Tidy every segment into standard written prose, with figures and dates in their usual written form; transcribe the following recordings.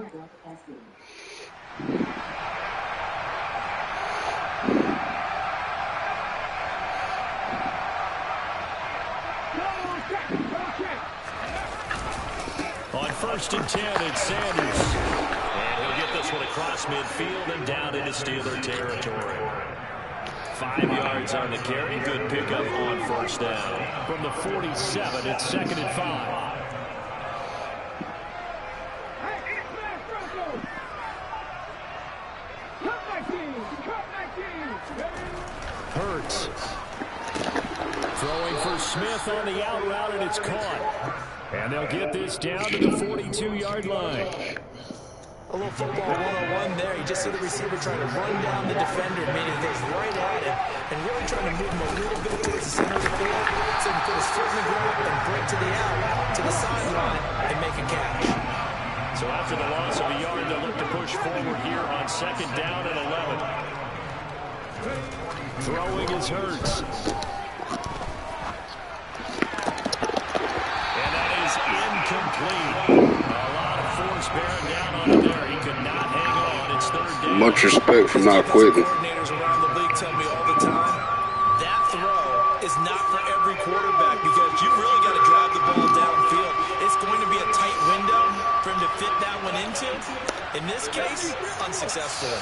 On 1st and 10, it's Sanders. And he'll get this one across midfield and down into Steeler territory. 5 yards on the carry. Good pickup on 1st down. From the 47, it's 2nd and 5. Hurts. Throwing for Smith on the out route, and it's caught. And they'll get this down to the 42-yard line. A little football 101 there. You just see the receiver trying to run down the defender, meaning he goes right at him, and really trying to move him a little bit towards the center of the field so he can put his foot in the ground and break to the out, to the sideline, and make a catch. So after the loss of a yard, they'll look to push forward here on 2nd down and 11. Throwing is Hurts. And that is incomplete. A lot of force bearing down on him there. He could not hang on. It's 3rd down. Much respect for not quitting. Coordinators around the league tell me all the time, that throw is not for every quarterback because you really got to drive the ball downfield. It's going to be a tight window for him to fit that one into. In this case, unsuccessfully.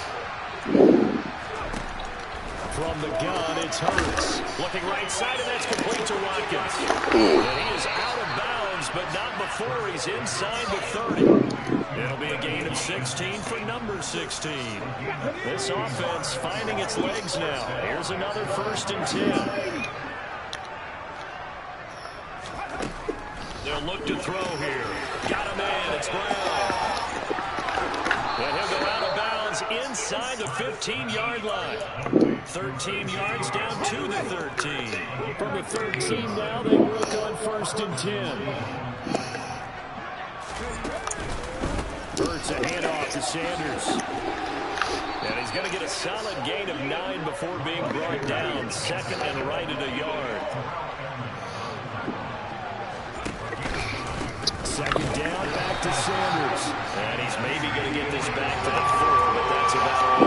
From the gun, it's Hurts. Looking right side, and that's complete to Watkins. And he is out of bounds, but not before he's inside the 30. It'll be a gain of 16 for number 16. This offense finding its legs now. Here's another 1st and 10. They'll look to throw here. Got him in. It's Brown. And he'll go out of bounds inside the 15-yard line. 13 yards down to the 13. From the 13 now, they work on 1st and 10. Hurts a handoff to Sanders. And he's going to get a solid gain of 9 before being brought down. 2nd and right at a yard. 2nd down, back to Sanders. And he's maybe going to get this back to the 4, but that's about all.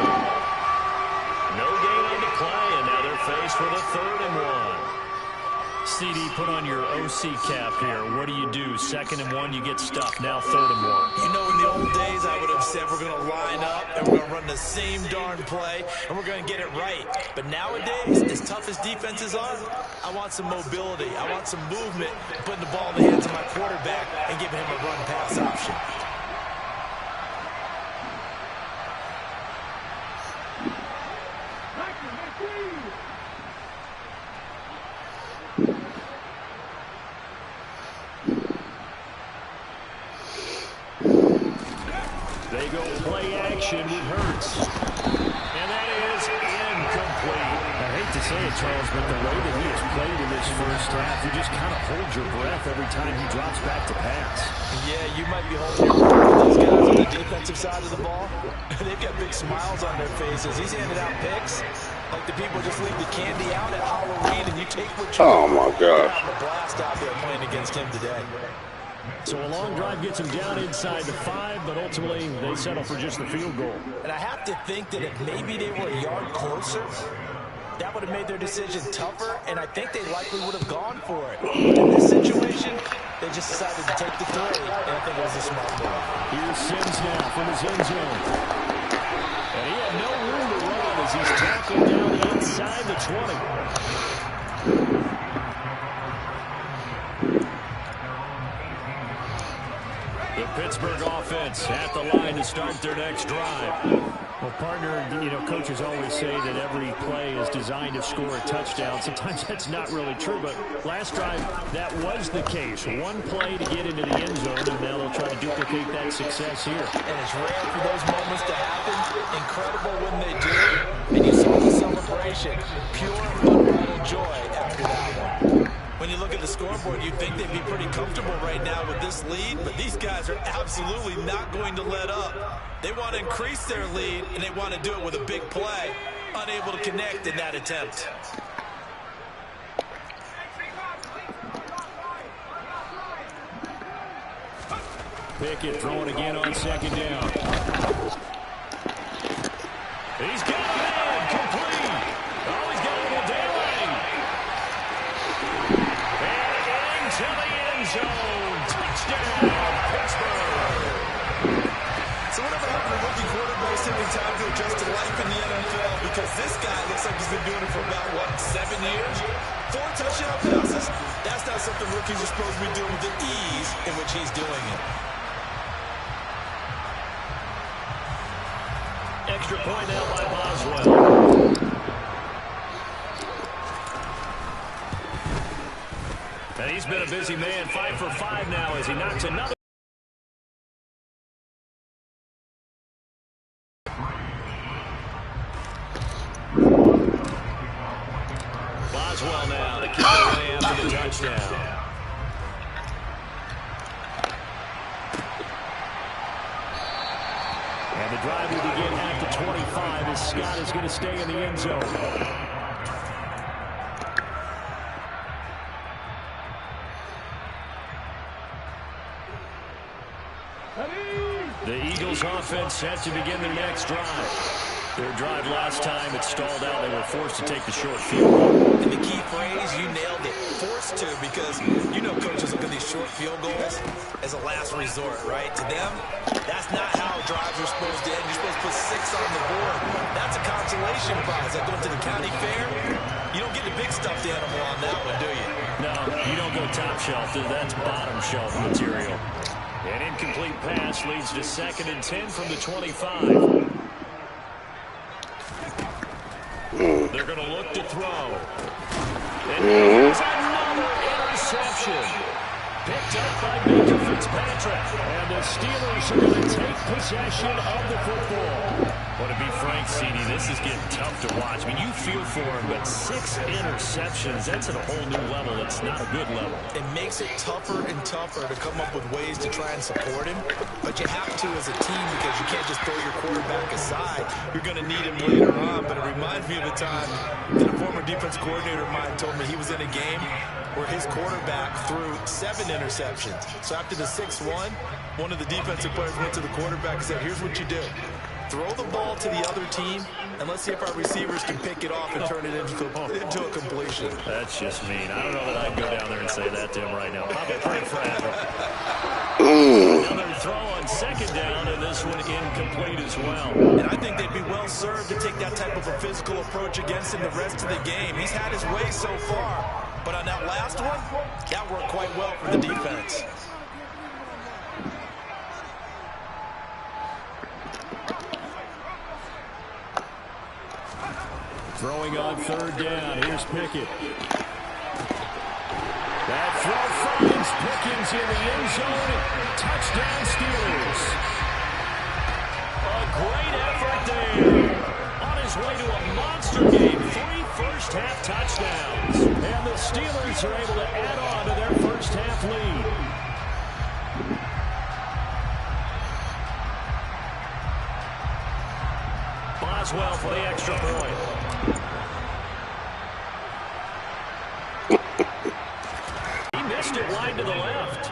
No gain on the play, and now they're faced with a 3rd and 1. CD, put on your OC cap here. What do you do? 2nd and 1, you get stuffed. Now 3rd and 1. You know, in the old days, I would have said we're going to line up and we're going to run the same darn play and we're going to get it right. But nowadays, as tough as defenses are, I want some mobility. I want some movement, putting the ball in the hands of my quarterback and giving him a run-pass option. They go play action with Hurts. And that is incomplete. I hate to say it, Charles, but the way that he has played in this first half, you just kind of hold your breath every time he drops back to pass. Yeah, you might be holding your breath with those guys on the defensive side of the ball. They've got big smiles on their faces. He's handing out picks like the people just leave the candy out at Halloween and you take what you Oh, my gosh. a blast out there playing against him today. So a long drive gets him down inside the 5, but ultimately they settle for just the field goal. And I have to think that if maybe they were a yard closer, that would have made their decision tougher, and I think they likely would have gone for it. In this situation, they just decided to take the 3, and I think it was a smart move. Here's Sims now from his end zone. And he had no room to run as he's tackled down inside the 20. The Pittsburgh offense at the line to start their next drive. Well, partner, you know, coaches always say that every play is designed to score a touchdown. Sometimes that's not really true, but last drive, that was the case. One play to get into the end zone, and now they'll try to duplicate that success here. And it's rare for those moments to happen. Incredible when they do. And you saw the celebration. Pure, unbridled joy after that one. When you look at the scoreboard, you'd think they'd be pretty comfortable right now with this lead, but these guys are absolutely not going to let up. They want to increase their lead, and they want to do it with a big play. Unable to connect in that attempt. Pickett throwing again on second down. He's got it in, complete. Oh, he's got a little daylight. And into the end zone. Touchdown, Pittsburgh. So whatever happened to rookie quarterbacks having time to adjust to life in the NFL? Because this guy looks like he's been doing it for about, 7 years? 4 touchdown passes? That's not something rookies are supposed to be doing with the ease in which he's doing it. Extra point now by Boswell. And he's been a busy man. 5 for 5 now as he knocks another. Boswell now to kick away after the touchdown. And the drive will begin at the 25 as Scott is going to stay in the end zone. The Eagles offense set to begin their next drive. Their drive last time, it stalled out. They were forced to take the short field goal. And the key phrase, you nailed it, forced to, because you know coaches look at these short field goals as a last resort, right? To them, that's not how drives are supposed to end. You're supposed to put 6 on the board. That's a consolation prize. Like going to the county fair, you don't get the big stuffed animal on that one, do you? No, you don't go top shelf. That's bottom shelf material. An incomplete pass leads to 2nd and 10 from the 25. They're going to look to throw. And here's another interception. Picked up by Baker Fitzpatrick. And the Steelers are going to take possession of the football. Well, to be frank, CD, this is getting tough to watch. I mean, you feel for him, but 6 interceptions, that's at a whole new level. It's not a good level. It makes it tougher and tougher to come up with ways to try and support him. But you have to as a team because you can't just throw your quarterback aside. You're going to need him later on. But it reminds me of a time that a former defense coordinator of mine told me he was in a game where his quarterback threw 7 interceptions. So after the 6th one of the defensive players went to the quarterback and said, here's what you do. Throw the ball to the other team, and let's see if our receivers can pick it off and turn it into a completion. That's just mean. I don't know that I'd go down there and say that to him right now. How about Frank Fragile? Another throw on 2nd down, and this one incomplete as well. And I think they'd be well served to take that type of a physical approach against him the rest of the game. He's had his way so far, but on that last one, that worked quite well for the defense. Throwing on 3rd down. Here's Pickett. That throw finds Pickens in the end zone. Touchdown, Steelers. A great effort there. On his way to a monster game. 3 first-half touchdowns. And the Steelers are able to add on to their first-half lead. Boswell for the extra point. He missed it wide to the left.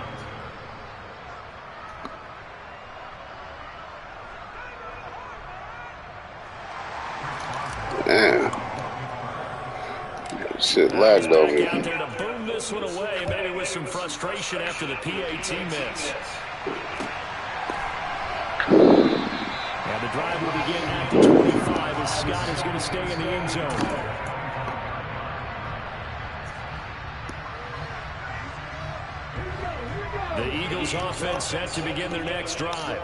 Yeah. Shit lagged over Back out there to boom this one away, maybe with some frustration after the PAT miss. And the drive will begin at the 25 as Scott is going to stay in the end zone. The Eagles offense set to begin their next drive.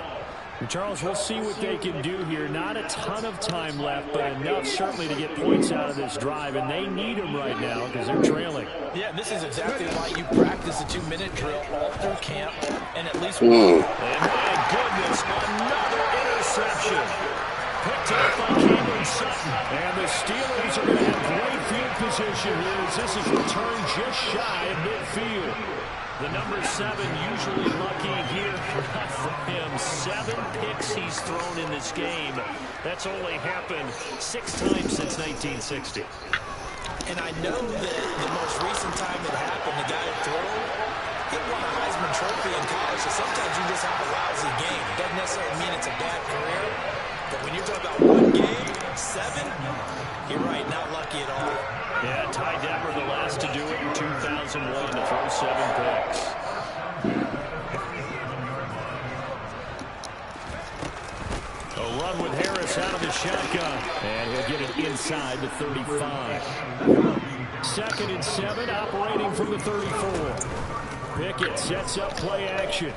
And Charles, we'll see what they can do here. Not a ton of time left, but enough certainly to get points out of this drive, and they need them right now because they're trailing. Yeah, this is exactly why you practice a 2-minute drill all through camp, and at least one. And my goodness, another interception. Picked up by Cameron Sutton. And the Steelers are going to have great field position here as this is returned just shy of midfield. The number 7 usually lucky here. Not for him. 7 picks he's thrown in this game. That's only happened 6 times since 1960. And I know that the most recent time it happened, the guy that threw He won a Heisman Trophy in college, so sometimes you just have a lousy game. Doesn't necessarily mean it's a bad career. But when you're talking about one game, 7, you're right, not lucky at all. Yeah, Ty Detmer, the last to do it in 2001 to throw 7 picks. A run with Harris out of the shotgun. And he'll get it inside the 35. 2nd and 7, operating from the 34. Pickett sets up play action.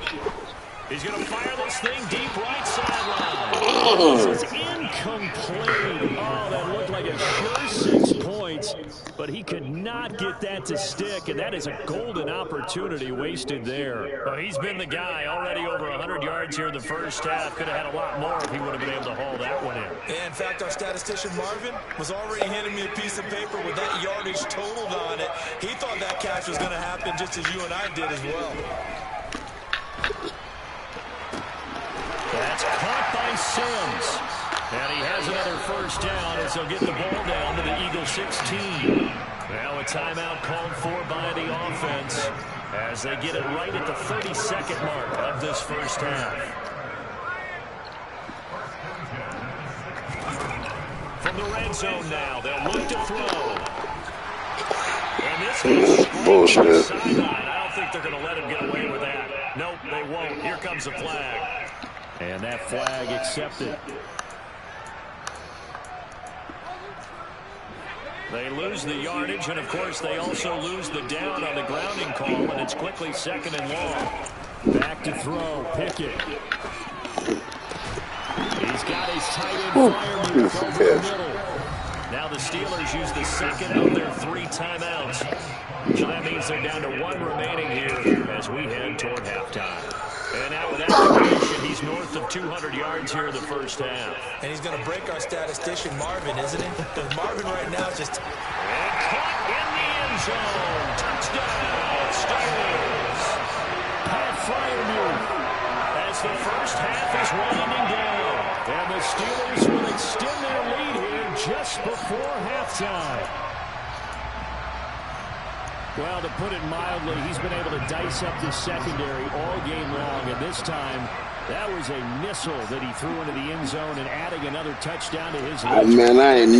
He's going to fire this thing deep right sideline. This is incomplete. Oh, that looked like a sure 6 points, but he could not get that to stick, and that is a golden opportunity wasted there. Well, he's been the guy already over 100 yards here in the first half. Could have had a lot more if he would have been able to haul that one in. Yeah, in fact, our statistician Marvin was already handing me a piece of paper with that yardage totaled on it. He thought that catch was going to happen just as you and I did as well. That's caught by Sims. And he has another first down as he'll get the ball down to the Eagles 16. Now a timeout called for by the offense as they get it right at the 32nd mark of this first half. From the red zone now, they'll look to throw. And this is straight to the sideline. I don't think they're going to let him get away with that. Nope, they won't. Here comes the flag. And that flag accepted. They lose the yardage, and of course they also lose the down on the grounding call, and it's quickly 2nd and long. Back to throw, Pickett. He's got his tight end flyer move over the middle. Now the Steelers use the 2nd of their 3 timeouts. So that means they're down to 1 remaining here as we head toward halftime. And now with that completion, he's north of 200 yards here in the first half. And he's going to break our statistician Marvin, isn't he? Because Marvin right now is just... And caught in the end zone. Touchdown, Steelers. Pat Fryermuth as the first half is winding down. And the Steelers will extend their lead here just before halftime. Well, to put it mildly, he's been able to dice up the secondary all game long, and this time, that was a missile that he threw into the end zone and adding another touchdown to his Oh man, I ain't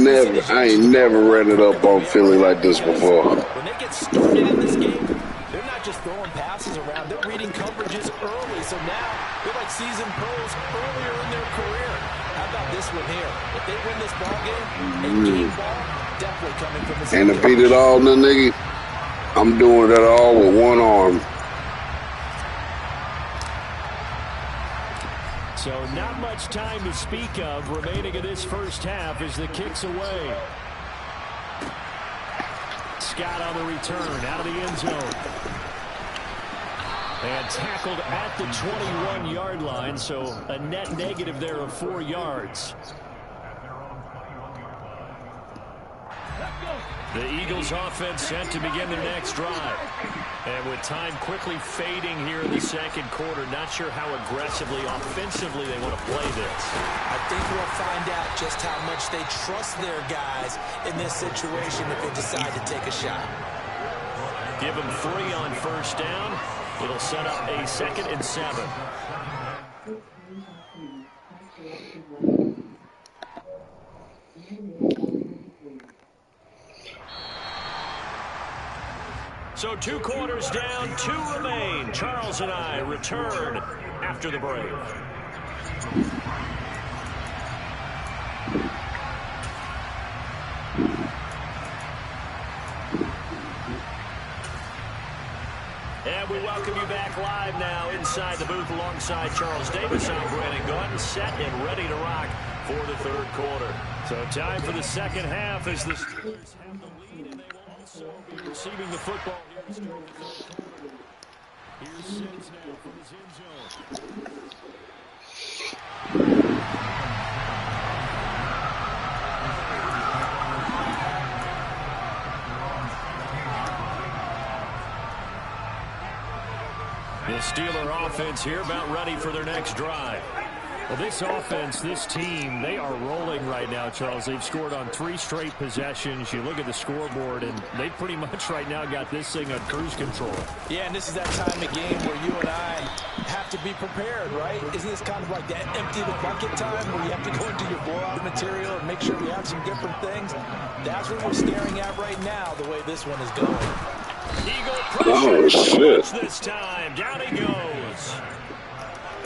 never ran it up on Philly like this before. When they get started in this game, they're not just throwing passes around, they're reading coverages early. So now they're like seasoned pros earlier in their career. How about this one here? If they win this ball game, a game ball, definitely coming from the And to beat it all, the nigga, I'm doing that all with one arm. So not much time to speak of remaining in this first half as the kick's away. Scott on the return out of the end zone. And tackled at the 21-yard line, so a net negative there of 4 yards. The Eagles offense set to begin their next drive. And with time quickly fading here in the second quarter, not sure how aggressively, offensively they want to play this. I think we'll find out just how much they trust their guys in this situation if they decide to take a shot. Give them 3 on first down. It'll set up a 2nd and 7. So 2 quarters down, 2 remain. Charles and I return after the break. And we welcome you back live now inside the booth alongside Charles Davis. I'm Brandon Gordon, set and ready to rock for the 3rd quarter. So time for the second half as the Steelers have the lead, and they will also be receiving the football here. Here's Sims now from his end zone. The Steeler offense here about ready for their next drive. Well, this offense, this team, they are rolling right now, Charles. They've scored on 3 straight possessions. You look at the scoreboard, and they pretty much right now got this thing on cruise control. Yeah, and this is that time of game where you and I have to be prepared, right? Isn't this kind of like that empty the bucket time where you have to go into your blowout material and make sure we have some different things? That's what we're staring at right now, the way this one is going. Eagle pressure this time. Down he goes.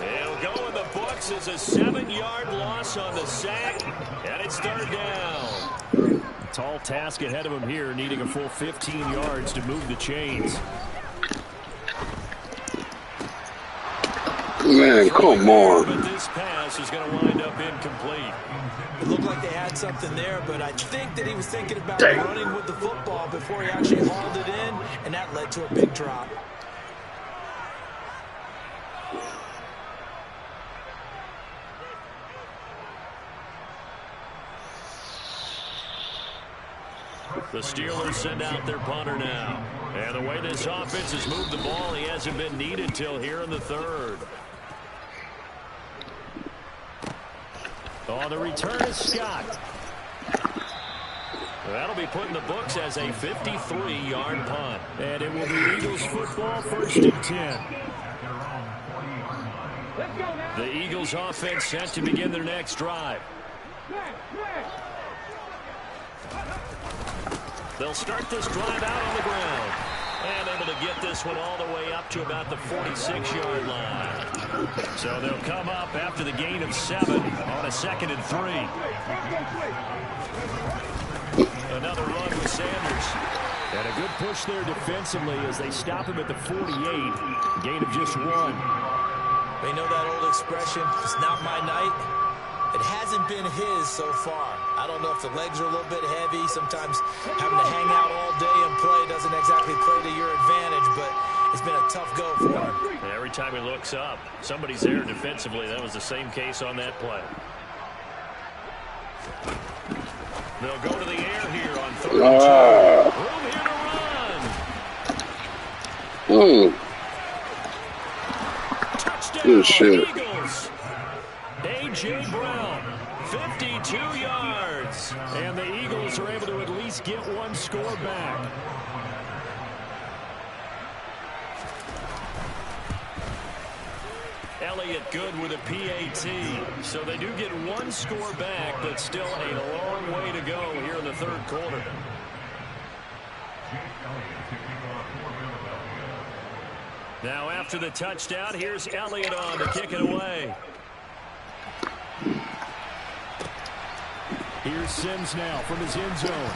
He'll go in the books as a 7-yard loss on the sack, and it's 3rd down. Tall task ahead of him here, needing a full 15 yards to move the chains. Man, come on. But this pass is going to wind up incomplete. It looked like they had something there, but I think that he was thinking about running with the football before he actually hauled it in, and that led to a big drop. The Steelers send out their punter now. And the way this offense has moved the ball, he hasn't been needed till here in the 3rd. On the return is Scott. That'll be put in the books as a 53-yard punt. And it will be Eagles football, 1st and 10. The Eagles offense set to begin their next drive. They'll start this drive out on the ground. And able to get this one all the way up to about the 46-yard line. So they'll come up after the gain of 7 on a 2nd and 3. Another run with Sanders. And a good push there defensively as they stop him at the 48. Gain of just 1. They know that old expression, it's not my night. It hasn't been his so far. I don't know if the legs are a little bit heavy. Sometimes having to hang out all day and play doesn't exactly play to your advantage, but it's been a tough go for him. And every time he looks up, somebody's there defensively. That was the same case on that play. They'll go to the air here on 3rd and 2. Room here to run. Touchdown, Good shit. Eagles. A.J. Brown, 52 yards. And the Eagles are able to at least get 1 score back. Elliott good with a PAT. So they do get 1 score back, but still a long way to go here in the 3rd quarter. Now after the touchdown, here's Elliott on to kick it away. Here's Sims now from his end zone.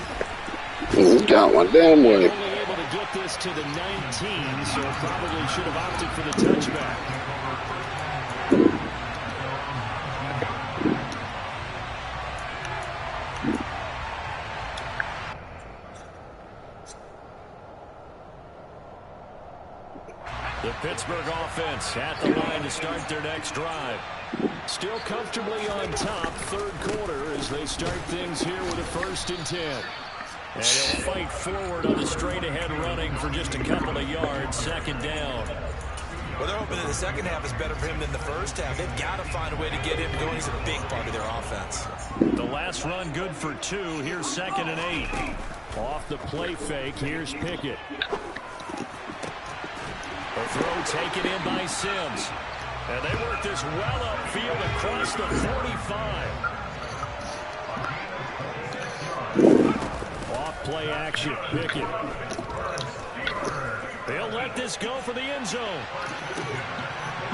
He got one damn way. Only able to get this to the 19, so probably should have opted for the touchback. The Pittsburgh offense at the line to start their next drive. Still comfortably on top, 3rd quarter, as they start things here with a 1st and 10. And he'll fight forward on the straight-ahead running for just a couple of yards, 2nd down. Well, they're hoping that the second half is better for him than the first half. They've got to find a way to get him going. He's a big part of their offense. The last run good for 2. Here's 2nd and 8. Off the play fake, here's Pickett. A throw taken in by Sims. And they work this well upfield across the 45. Off play action, Pickett. They'll let this go for the end zone.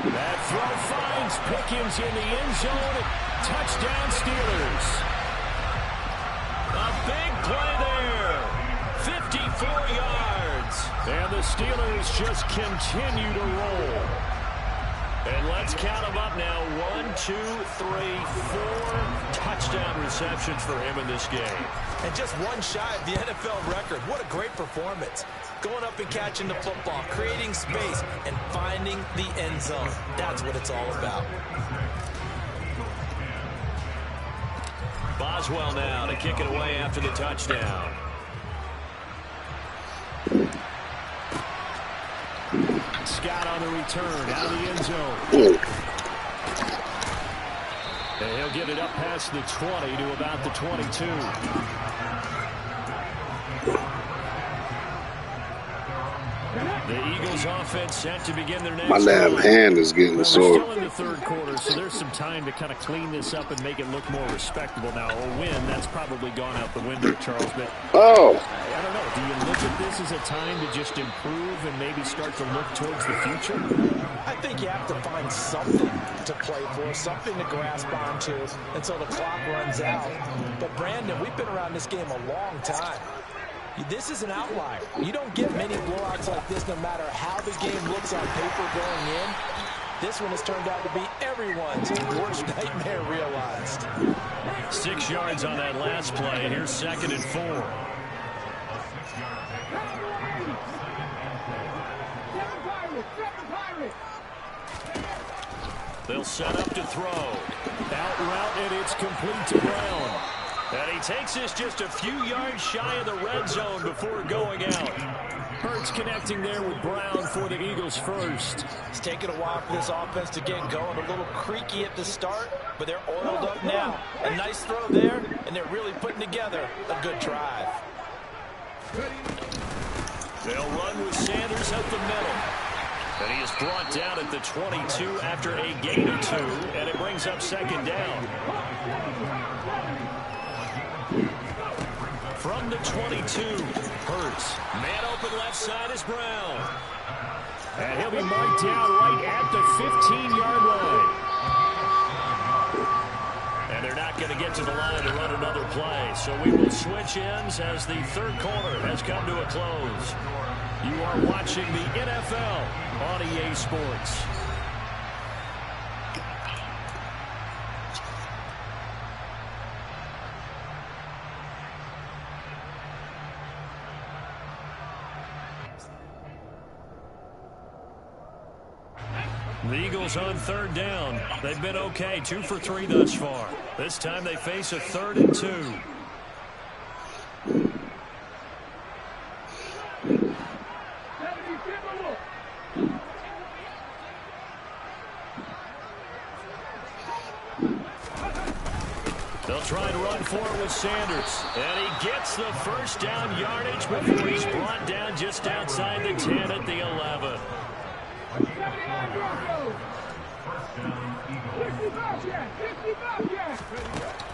That throw finds Pickens in the end zone. Touchdown Steelers. A big play there. 54 yards. And the Steelers just continue to roll. And let's count them up now. 1, 2, 3, 4 touchdown receptions for him in this game. And just 1 shy of the NFL record. What a great performance. Going up and catching the football, creating space, and finding the end zone. That's what it's all about. Boswell now to kick it away after the touchdown. Scott on the return, out of the end zone. And he'll get it up past the 20 to about the 22. The Eagles offense set to begin their next My damn drive. hand is getting We're sore. still in the third quarter, so there's some time to kind of clean this up and make it look more respectable. Now, a win, that's probably gone out the window, Charles. But Oh, I don't know. Do you look at this as a time to just improve and maybe start to look towards the future? I think you have to find something to play for, something to grasp onto until the clock runs out. But, Brandon, we've been around this game a long time. This is an outlier. You don't get many blowouts like this no matter how the game looks on paper going in. This one has turned out to be everyone's worst nightmare realized. 6 yards on that last play. Here's 2nd and 4. They'll set up to throw. Out route, and it's complete to Brown. And he takes this just a few yards shy of the red zone before going out. Hurts connecting there with Brown for the Eagles first. It's taken a while for this offense to get going. A little creaky at the start, but they're oiled up now. A nice throw there, and they're really putting together a good drive. They'll run with Sanders up the middle. And he is brought down at the 22 after a gain of 2, and it brings up 2nd down. From the 22, Hurts. Man open left side is Brown. And he'll be marked down right at the 15-yard line. And they're not going to get to the line to run another play. So we will switch ends as the third quarter has come to a close. You are watching the NFL on EA Sports. The Eagles on 3rd down. They've been okay, 2 for 3 thus far. This time they face a 3rd and 2. They'll try and run for it with Sanders. And he gets the first down yardage before he's brought down just outside the 10 at the 11.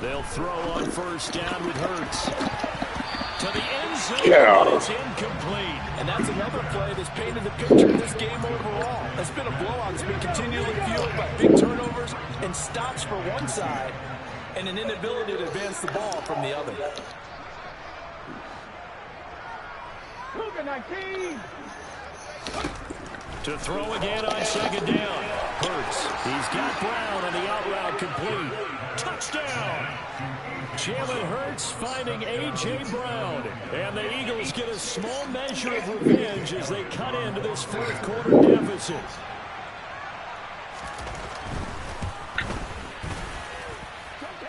They'll throw on 1st down with Hurts. To the end zone, but it's incomplete. And that's another play that's painted the picture of this game overall. It's been a blowout that's been continually fueled by big turnovers and stops for one side and an inability to advance the ball from the other. To throw again on 2nd down. Hurts. He's got Brown on the out route complete. Touchdown! Jalen Hurts finding A.J. Brown. And the Eagles get a small measure of revenge as they cut into this 4th quarter deficit.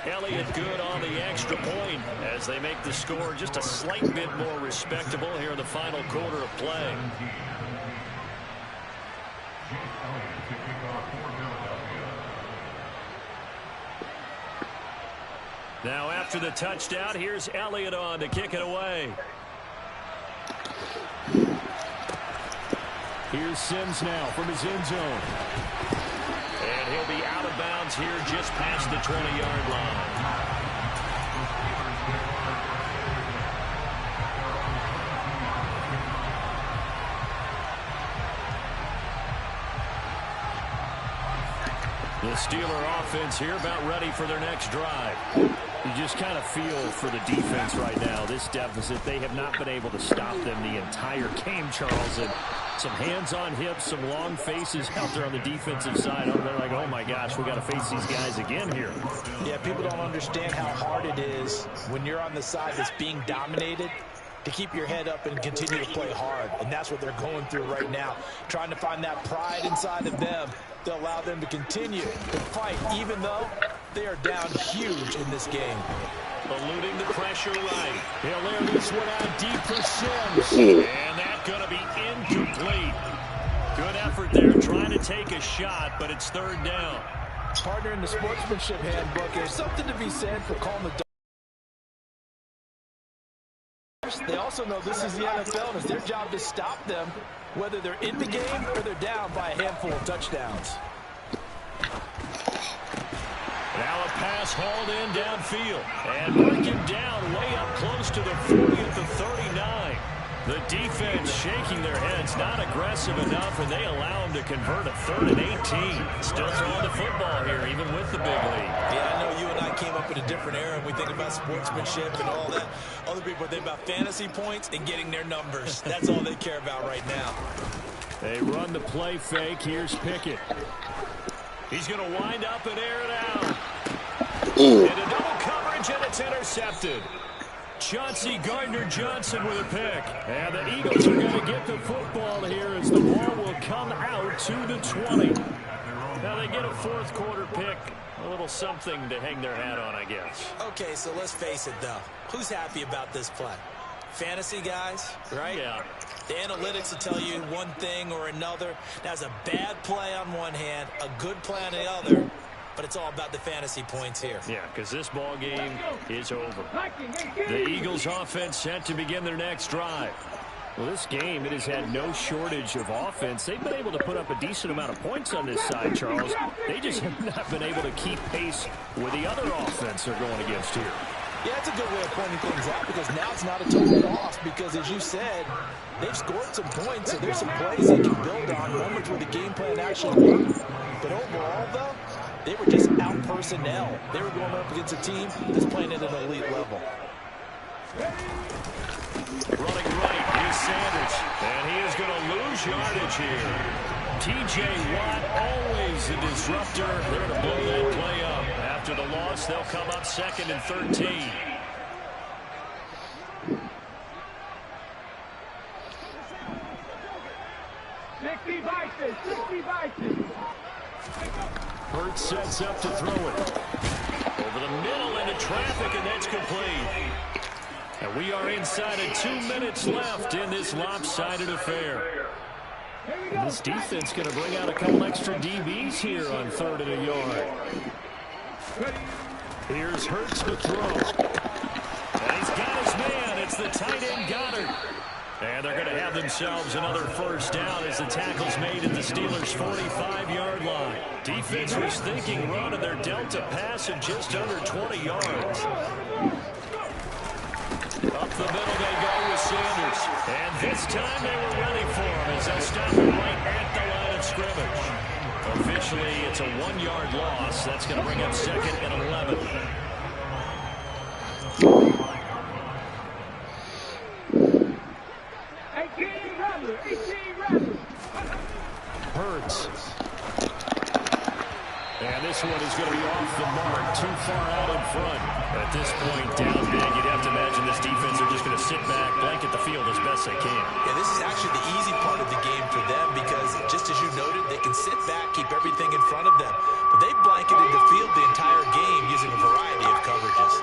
Elliott good on the extra point as they make the score just a slight bit more respectable here in the final quarter of play. Now after the touchdown, here's Elliott on to kick it away. Here's Sims now from his end zone. And he'll be out of bounds here just past the 20-yard line. The Steeler offense here about ready for their next drive. You just kind of feel for the defense right now, this deficit. They have not been able to stop them the entire game, Charles. And some hands on hips, some long faces out there on the defensive side. They're like, oh, my gosh, we got to face these guys again here. Yeah, people don't understand how hard it is when you're on the side that's being dominated to keep your head up and continue to play hard. And that's what they're going through right now, trying to find that pride inside of them to allow them to continue to fight, even though they are down huge in this game. Eluding the pressure right. He'll air this one out deep for Sims. And that's going to be incomplete. Good effort there trying to take a shot, but it's 3rd down. Partner in the sportsmanship handbook, there's something to be said for calling the They also know this is the NFL, and it's their job to stop them, whether they're in the game or they're down by a handful of touchdowns. Now a pass hauled in downfield. And mark him down way up close to the 40 at the 39. The defense shaking their heads, not aggressive enough, and they allow him to convert a 3rd and 18. Still throwing the football here, even with the big lead. Yeah, I know you and I came up in a different era, and we think about sportsmanship and all that. Other people think about fantasy points and getting their numbers. That's all they care about right now. They run the play fake. Here's Pickett. He's going to wind up and air it out. Into double coverage, and it's intercepted. Chauncey Gardner-Johnson with a pick. And the Eagles are going to get the football here as the ball will come out to the 20. Now they get a 4th quarter pick. A little something to hang their hat on, I guess. Okay, so let's face it, though. Who's happy about this play? Fantasy guys, right? Yeah. The analytics will tell you one thing or another. That's a bad play on one hand, a good play on the other. But it's all about the fantasy points here. Yeah, because this ball game is over. The Eagles offense set to begin their next drive. Well, this game, it has had no shortage of offense. They've been able to put up a decent amount of points on this side, Charles. They just have not been able to keep pace with the other offense they're going against here. Yeah, that's a good way of pointing things out because now it's not a total loss because, as you said, they've scored some points, so there's some plays they can build on, moments where the game plan actually worked. But overall, though, they were just out personnel. They were going up against a team that's playing at an elite level. Running right, here's Sanders. And he is going to lose yardage here. T.J. Watt, always a disruptor. They're going to blow that play up. After the loss, they'll come up 2nd and 13. Hurts sets up to throw it. Over the middle into traffic, and that's complete. And we are inside of 2 minutes left in this lopsided affair. And this defense going to bring out a couple extra DBs here on 3rd and a yard. Here's Hurts to throw. And he's got his man. It's the tight end Goddard. And they're going to have themselves another 1st down as the tackle's made at the Steelers' 45-yard line. Defense was thinking run, and they're dealt a pass of just under 20 yards. Up the middle they go with Sanders. And this time they were ready for him as they'll stop him right at the line of scrimmage. Officially, it's a 1-yard loss. That's going to bring up 2nd and 11. Hurts. And this one is going to be off the mark, too far out in front. At this point, down big, you'd have to imagine this defense are just going to sit back, blanket the field as best they can. Yeah, this is actually the easy part of the game for them because, just as you noted, they can sit back, keep everything in front of them. But they blanketed the field the entire game using a variety of coverages.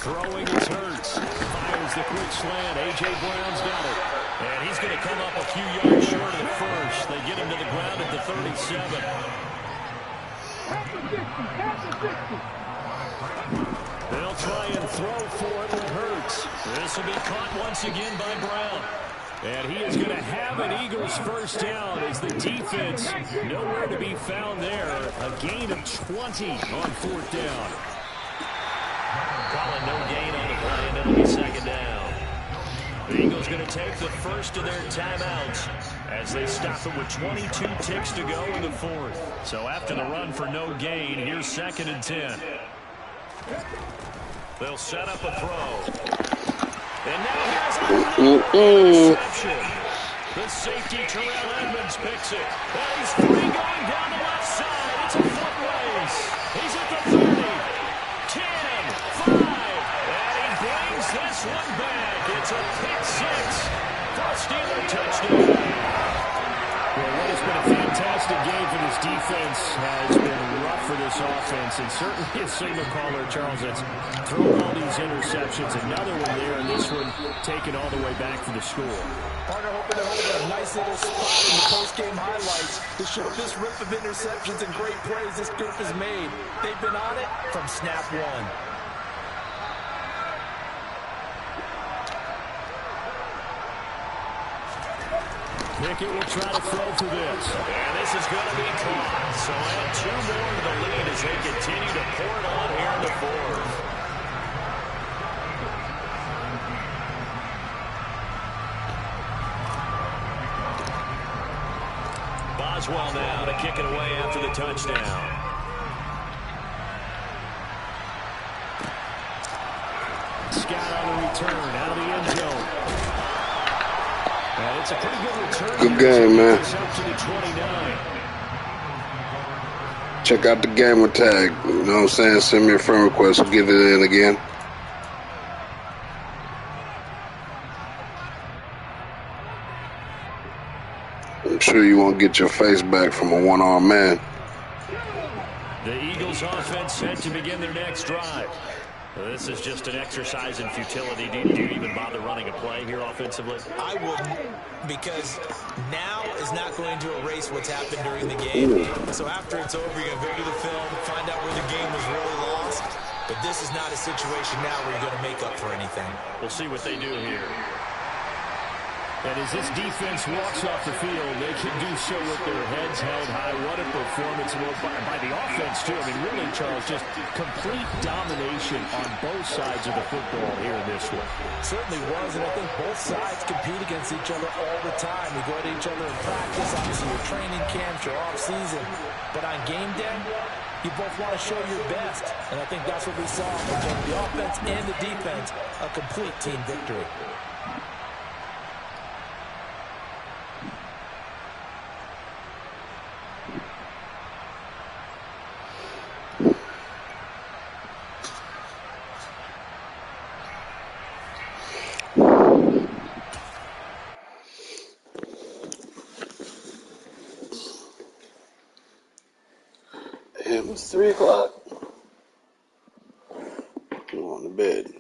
Throwing is Hurts. Fires the quick slant. A.J. Brown's got it. And he's going to come up a few yards short of the first. They get him to the ground at the 37. They'll try and throw for it with Hurts. This will be caught once again by Brown. And he is going to have an Eagles 1st down as the defense nowhere to be found there. A gain of 20 on 4th down. Calling no gain on the play, and it'll be 2nd down. The Eagles going to take the first of their timeouts as they stop it with 22 ticks to go in the 4th. So after the run for no gain, here's 2nd and 10. They'll set up a throw. And now here's a reception. The safety, Terrell Edmonds, picks it. And he's free going down the left side. It's a foot race. He's at the 30, 10, 5, and he brings this one back. It's a pick 6 for a Steeler touchdown. Well, what has been a fantastic consistent game for this defense has been rough for this offense, and certainly a signal caller, Charles, that's thrown all these interceptions. Another one there, and this one taken all the way back for the score. Partner hoping to hold a nice little spot in the post-game highlights to show this rip of interceptions and great plays this group has made. They've been on it from snap one. Pickett will try to throw for this. And this is going to be caught. So add 2 more to the lead as they continue to pour it on here in the fourth. Boswell now to kick it away after the touchdown. Scott on the return, out of the end zone. And it's a pretty good return. Good game, man. It's up to the 29. Check out the gamer tag. You know what I'm saying? Send me a friend request. We'll get it in again. I'm sure you won't get your face back from a one-armed man. The Eagles offense set to begin their next drive. This is just an exercise in futility. Do you even bother running a play here offensively? I wouldn't, because now is not going to erase what's happened during the game. So after it's over, you're going to go to the film, find out where the game was really lost. But this is not a situation now where you're going to make up for anything. We'll see what they do here. And as this defense walks off the field, they can do so with their heads held high. What a performance by the offense, too. I mean, really, Charles, just complete domination on both sides of the football here in this one. Certainly was, and I think both sides compete against each other all the time. You go at each other in practice, obviously your training camps, your off-season. But on game day, you both want to show your best. And I think that's what we saw from both the offense and the defense, a complete team victory. It was 3 o'clock. Go on to bed.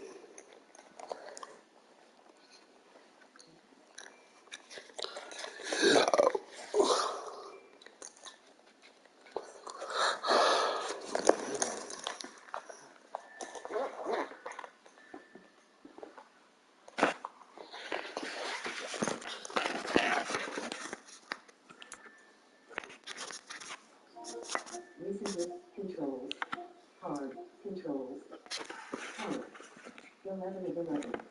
Controls. Hard. Controls. Hard. 11 of 11.